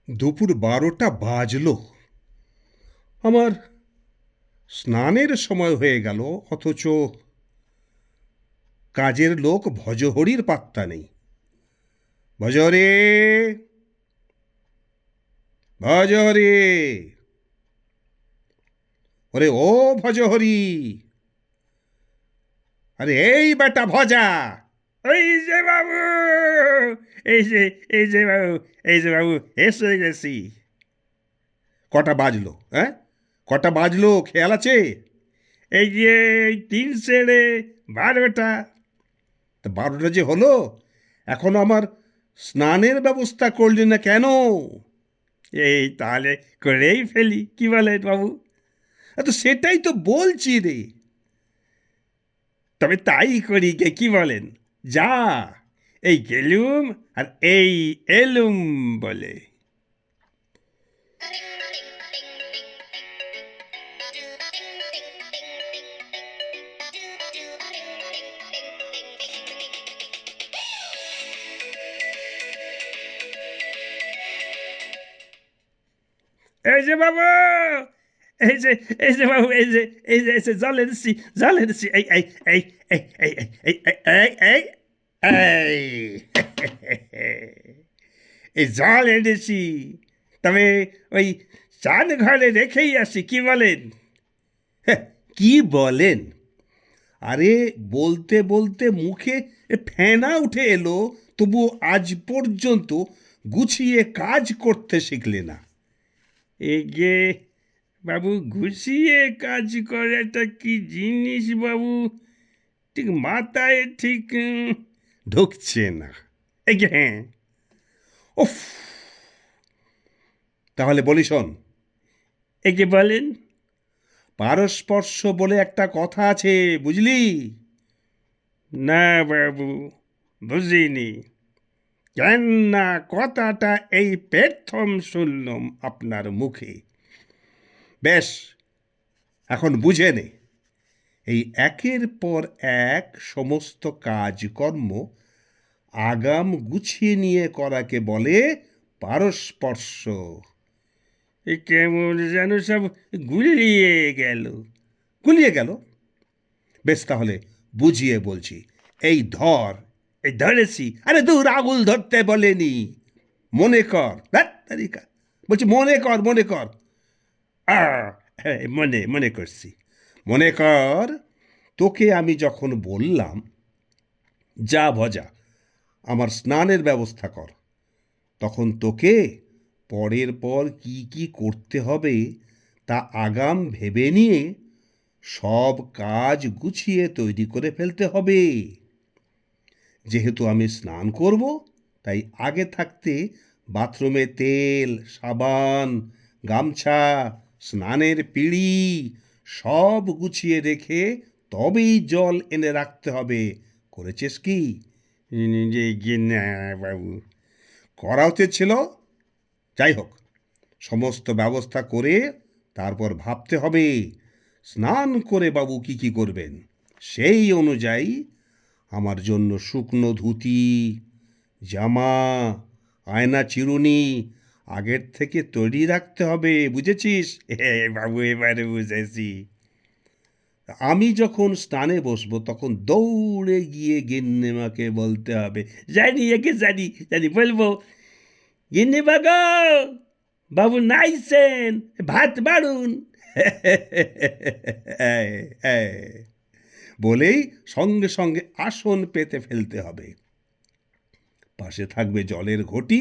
দুপুর 12টা বাজলো, আমার স্নানের সময় হয়ে গেল, অথচ কাজের লোক ভজহরির পাত্তা নেই। ভজহরি, ভজহরি, ওরে ও ভজহরি, আরে এই বেটা ভজা। ওই যে বাবু, এই যে এই যে বাবু, এই যে বাবু, এসে গেছি। কটা বাজলো? হ্যাঁ, কটা বাজলো খেয়াল আছে? এই যে 3 ছেড়ে 12টা। তা 12টা যে হলো, এখনো আমার স্নানের ব্যবস্থা করলি না কেন? এই তাহলে করেই ফেলি, কি বলেন বাবু? তো সেটাই তো বলছি রে। তবে তাই করি গে, কি বলেন? যা, এই গেলুম আর এই এলুম বলে। এই যে বাবু, এই যে এই যে বাবু, এই যে জল এনেছি, জল এনেছি, এই এই এই এই এই এই এই এই এই এই জল এনেছি। তবে ওই চান ঘরে রেখেই আসি, কি বলেন? হ্যাঁ, কি বলেন? আরে বলতে বলতে মুখে ফেনা উঠে এলো, তবু আজ পর্যন্ত গুছিয়ে কাজ করতে শিখলে না। এগে বাবু, ঘুষিয়ে কাজ করাটা কি জিনিস বাবু, ঠিক মাথায় ঠিক ঢুকছে না। এগে হ্যাঁ। উফ, তাহলে বলি শোন। এগে বলেন। পারস্পর্শ বলে একটা কথা আছে, বুঝলি? না বাবু, বুঝিনি। কেন না, কথাটা এই প্রথম শুনলাম আপনার মুখে। বেশ, এখন বুঝে নে। এই একের পর এক সমস্ত কাজকর্ম আগাম গুছিয়ে নিয়ে করাকে বলে পারস্পর্শ। এ কেমন যেন সব গুলিয়ে গেল। গুলিয়ে গেল? বেশ, তাহলে বুঝিয়ে বলছি। এই ধর। এই ধরেছি। আরে দূর, আঙুল ধরতে বলেনি, মনে কর। ধ্যাৎ তেরিকা। বলছি মনে কর, মনে কর। হ্যাঁ, মনে মনে করছি। মনে কর, তোকে আমি যখন বললাম, যা ভজা আমার স্নানের ব্যবস্থা কর, তখন তোকে পরের পর কি কি করতে হবে তা আগাম ভেবে নিয়ে সব কাজ গুছিয়ে তৈরি করে ফেলতে হবে। যেহেতু আমি স্নান করব, তাই আগে থাকতে বাথরুমে তেল, সাবান, গামছা, স্নানের পিঁড়ি সব গুছিয়ে রেখে তবেই জল এনে রাখতে হবে। করেছিস কি? না বাবু। করা উচিত ছিল। যাই হোক, সমস্ত ব্যবস্থা করে তারপর ভাবতে হবে স্নান করে বাবু কি কি করবেন। সেই অনুযায়ী আমার জন্য শুকনো ধুতি, জামা, আয়না, চিরুনি আগের থেকে তৈরি রাখতে হবে, বুঝেছিস? বাবু, এবারে বুঝেছি। আমি যখন স্নানে বসবো তখন দৌড়ে গিয়ে গিন্নিমাকে বলতে হবে। জানি, একে জানি, জানি বলবো, গিন্নি বাগো, বাবু নাইছেন, ভাত বাড়ুন। এই, এই, বলেই সঙ্গে সঙ্গে আসন পেতে ফেলতে হবে। পাশে থাকবে জলের ঘটি,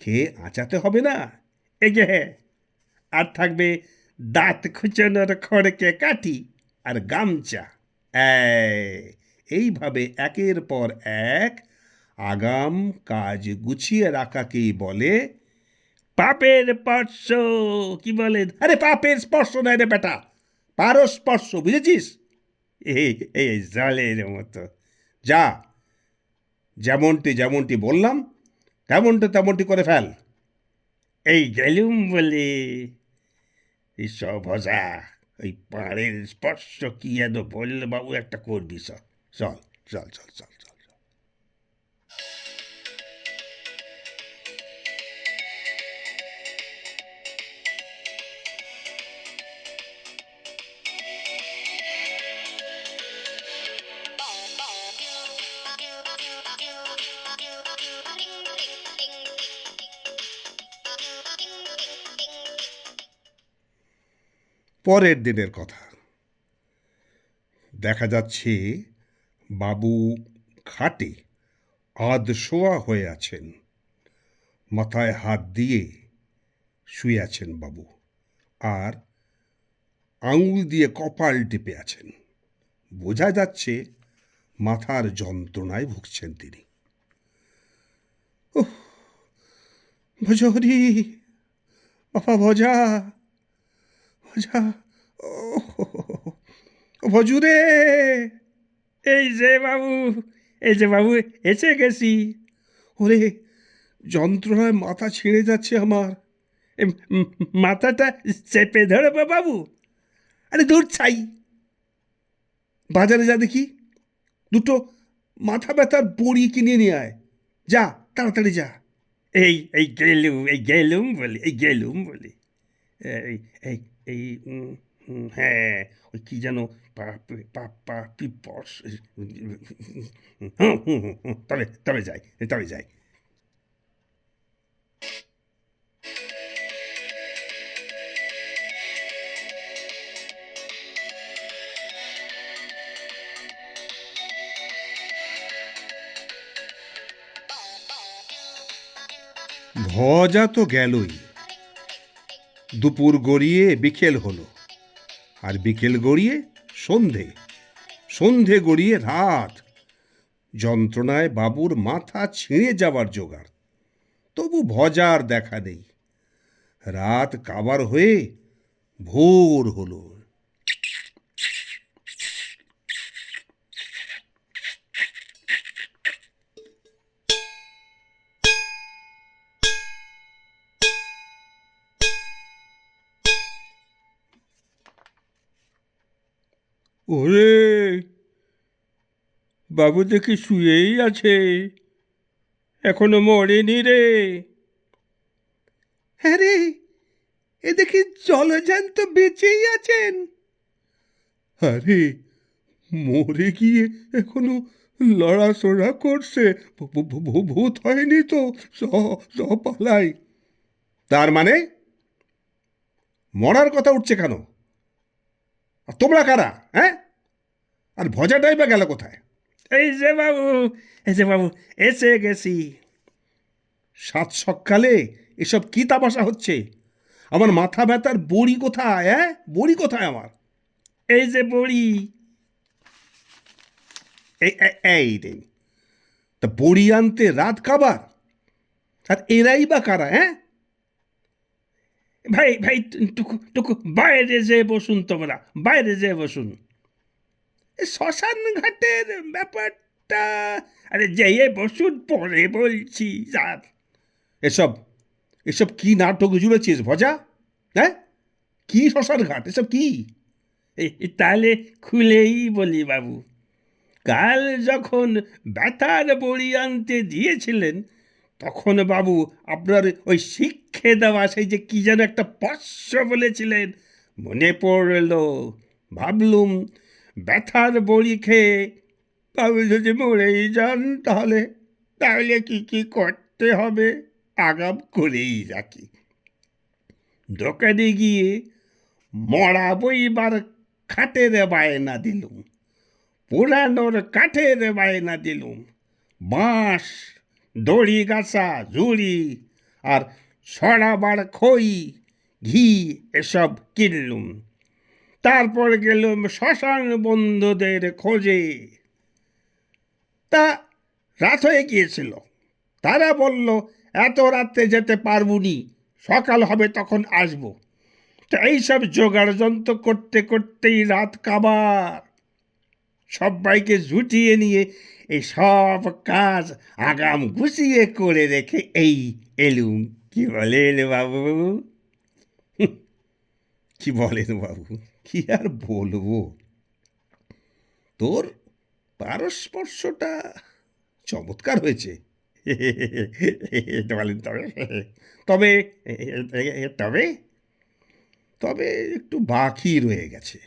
খেয়ে আঁচাতে হবে না। একে হ্যাঁ, আর থাকবে দাঁত খুঁচানোর খড়কে কাঠি আর গামছা। এই, এইভাবে একের পর এক আগাম কাজ গুছিয়ে রাখাকেই বলে। পাপের স্পর্শ, কি বলেন? আরে পাপের স্পর্শ নয় রে বেটা, পারস্পর্শ, বুঝেছিস? এই এই জলের মতো। যা, যেমনটি যেমনটি বললাম তেমনটি তেমনটি করে ফেল। এই গেলুম বলে, এই সভজা, ওই পাড়ের স্পর্শ কি এত বললে বাবু, একটা করবি সব। চল, চল, চল, চল, চল। পরের দিনের কথা। দেখা যাচ্ছে বাবু খাটে আধশোয়া হয়ে আছেন, মাথায় হাত দিয়ে শুয়ে আছেন বাবু, আর আঙুল দিয়ে কপাল টিপে আছেন। বোঝা যাচ্ছে মাথার যন্ত্রণায় ভুগছেন তিনি। ওহ, ভজহরি, বাবা ভজা, ভজা, ও ভজুরে। এই যে বাবু, এই যে বাবু, এসে গেছি। ওরে, যন্ত্রণায় মাথা ছিঁড়ে যাচ্ছে আমার। এ, মাথাটা চেপে ধরবো বাবু? আরে দূর ছাই, বাজারে যা দেখি, দুটো মাথা ব্যথার বড়ি কিনে নিয়ে আয়। যা, তাড়াতাড়ি যা। এই গেলুম বলি, এই গেলুম বলি। এই এই এই হ্যাঁ, ওই কি যেন পিপস। তবে তবে যাই, তবে যাই। ভজা তো গেলই, দুপুর গড়িয়ে বিকেল হলো, আর বিকেল গড়িয়ে সন্ধে, সন্ধে গড়িয়ে রাত। যন্ত্রণায় বাবুর মাথা ছিঁড়ে যাবার জোগাড়, তবু ভজার দেখা নেই। রাত কাবার হয়ে ভোর হলো। ওরে, বাবু দেখি শুয়েই আছে, এখনো মরেনি রে। হ্যাঁ রে, এ দেখি জলজ্যান্ত বেঁচেই আছেন। আরে, মরে গিয়ে এখনো লড়াচড়া করছে, ভূত হয়নি তো? পালাই। তার মানে মরার কথা উঠছে কেন? আর তোমরা কারা, হ্যাঁ? আর ভজাটাই বা গেল কোথায়? এই যে বাবু, এই যে বাবু, এসে গেছি। সাত সকালে এসব কি তামাশা হচ্ছে? আমার মাথা ব্যথার বড়ি কোথায়, হ্যাঁ? বড়ি কোথায় আমার? এই যে বড়ি। এই রে, তা বড়ি আনতে রাত কাবার? আর এরাই বা কারা, হ্যাঁ? ভাই ভাই, টুকু টুকু বাইরে যেয়ে বসুন, তোমরা বাইরে যেয়ে বসুন। শ্মশান ঘাটের ব্যাপারটা। আরে যেয়ে বসুন, পরে বলছি স্যার। এসব এসব কি নাটক জুড়েছিস ভজা, হ্যাঁ? কি শ্মশান ঘাট, এসব কি? তাহলে খুলেই বলি বাবু, কাল যখন ব্যথার বড়ি আনতে দিয়েছিলেন, তখন বাবু আপনার ওই শিক্ষে দেওয়া সেই যে কি যেন একটা পশ্য বলেছিলেন, মনে পড়ল। ভাবলুম ব্যথার বড়ি খেয়ে বাবু যদি মরেই যান, তাহলে তাহলে কি করতে হবে আগাম করেই রাখি। দোকানে গিয়ে মরা বইবার খাটের বায়না দিলুম, পুরানোর কাঠের বায়না দিলুম, বাঁশ, দড়ি গাছা, ঝুড়ি আর সরাবার খই, ঘি এসব কিনলুম। তারপর গেলুম শ্মশান বন্ধুদের খোঁজে। তা রাত হয়ে গিয়েছিল। তারা বলল, এত রাত্রে যেতে পারবুনি, সকাল হবে তখন আসবো। তো এইসব জোগাড় যন্ত্র করতে করতেই রাত কাবার। সবাইকে জুটিয়ে নিয়ে এই সব কাজ আগাম গুছিয়ে করে রেখে এই এলুম। কি বলেন বাবু? কি বলেন বাবু, কি আর বলবো? তোর পারস্পর্শটা চমৎকার হয়েছে। বলেন তবে, তবে তবে তবে একটু বাকি রয়ে গেছে।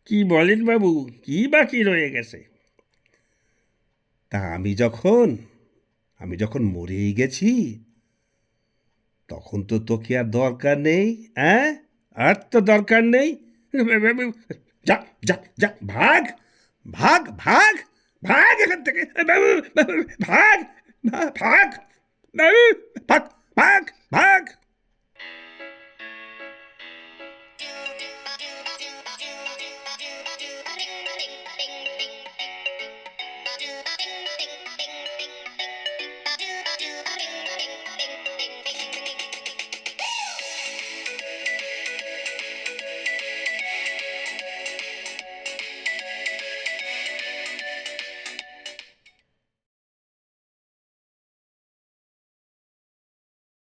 কি বলেন বাবু, কি বাকি রয়ে গেছে? তা আমি যখন মরেই গেছি, তখন তো তোকে আর দরকার নেই, হ্যাঁ? আর তো দরকার নেই। যা যা যা ভাগ ভাগ ভাগ ভাগ এখান থেকে বাবু, বাবু, ভাগ, ভাগ, বাবু। ভাগ ভাগ ভাগ